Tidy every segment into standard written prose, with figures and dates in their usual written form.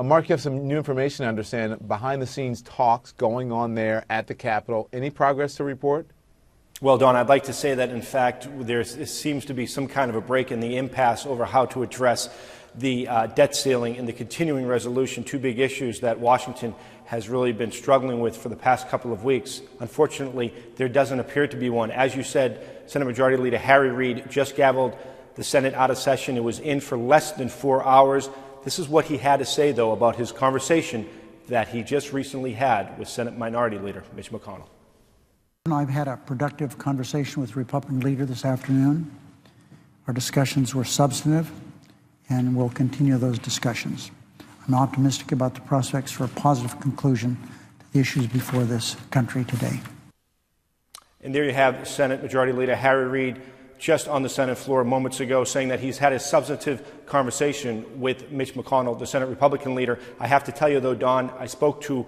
Mark, you have some new information, I understand, behind-the-scenes talks going on there at the Capitol. Any progress to report? Well, Don, I'd like to say that, in fact, there seems to be some kind of a break in the impasse over how to address the debt ceiling and the continuing resolution, two big issues that Washington has really been struggling with for the past couple of weeks. Unfortunately, there doesn't appear to be one. As you said, Senate Majority Leader Harry Reid just gavelled the Senate out of session. It was in for less than 4 hours. This is what he had to say, though, about his conversation that he just recently had with Senate Minority Leader Mitch McConnell. I've had a productive conversation with the Republican leader this afternoon. Our discussions were substantive, and we'll continue those discussions. I'm optimistic about the prospects for a positive conclusion to the issues before this country today. And there you have Senate Majority Leader Harry Reid just on the Senate floor moments ago saying that he's had a substantive conversation with Mitch McConnell, the Senate Republican leader. I have to tell you, though, Don, I spoke to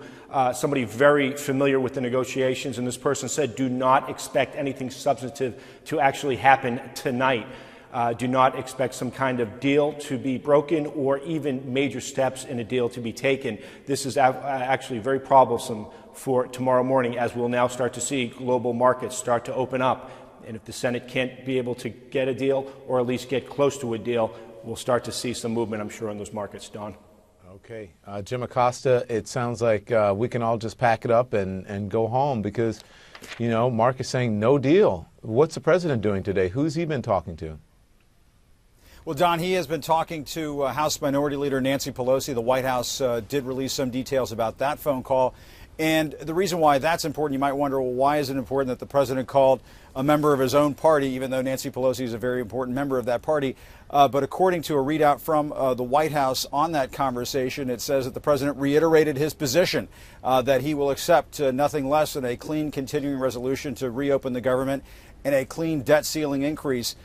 somebody very familiar with the negotiations, and this person said, do not expect anything substantive to actually happen tonight. Do not expect some kind of deal to be broken or even major steps in a deal to be taken. This is actually very troublesome for tomorrow morning, as we'll now start to see global markets start to open up. And if the Senate can't be able to get a deal or at least get close to a deal, we'll start to see some movement, I'm sure, in those markets, Don. Okay. Jim Acosta, it sounds like we can all just pack it up and go home because, you know, Mark is saying no deal. What's the president doing today? Who's he been talking to? Well, Don, he has been talking to House Minority Leader Nancy Pelosi. The White House did release some details about that phone call. And the reason why that's important, you might wonder, well, why is it important that the president called a member of his own party, even though Nancy Pelosi is a very important member of that party? But according to a readout from the White House on that conversation, it says that the president reiterated his position that he will accept nothing less than a clean continuing resolution to reopen the government and a clean debt ceiling increase.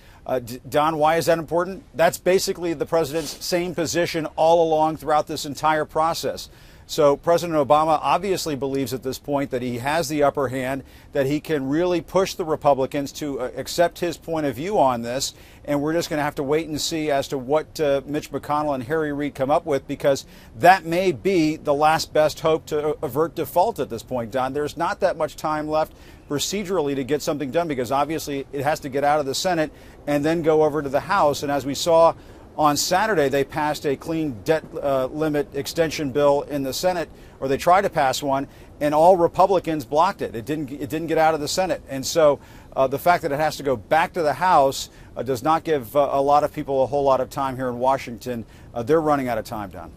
Don, why is that important? That's basically the president's same position all along throughout this entire process. So President Obama obviously believes at this point that he has the upper hand, that he can really push the Republicans to accept his point of view on this. And we're just going to have to wait and see as to what Mitch McConnell and Harry Reid come up with, because that may be the last best hope to avert default at this point, Don. There's not that much time left procedurally to get something done, because obviously it has to get out of the Senate and then go over to the House. And as we saw on Saturday, they passed a clean debt limit extension bill in the Senate, or they tried to pass one, and all Republicans blocked it. It didn't get out of the Senate. And so the fact that it has to go back to the House does not give a lot of people a whole lot of time here in Washington. They're running out of time, Don.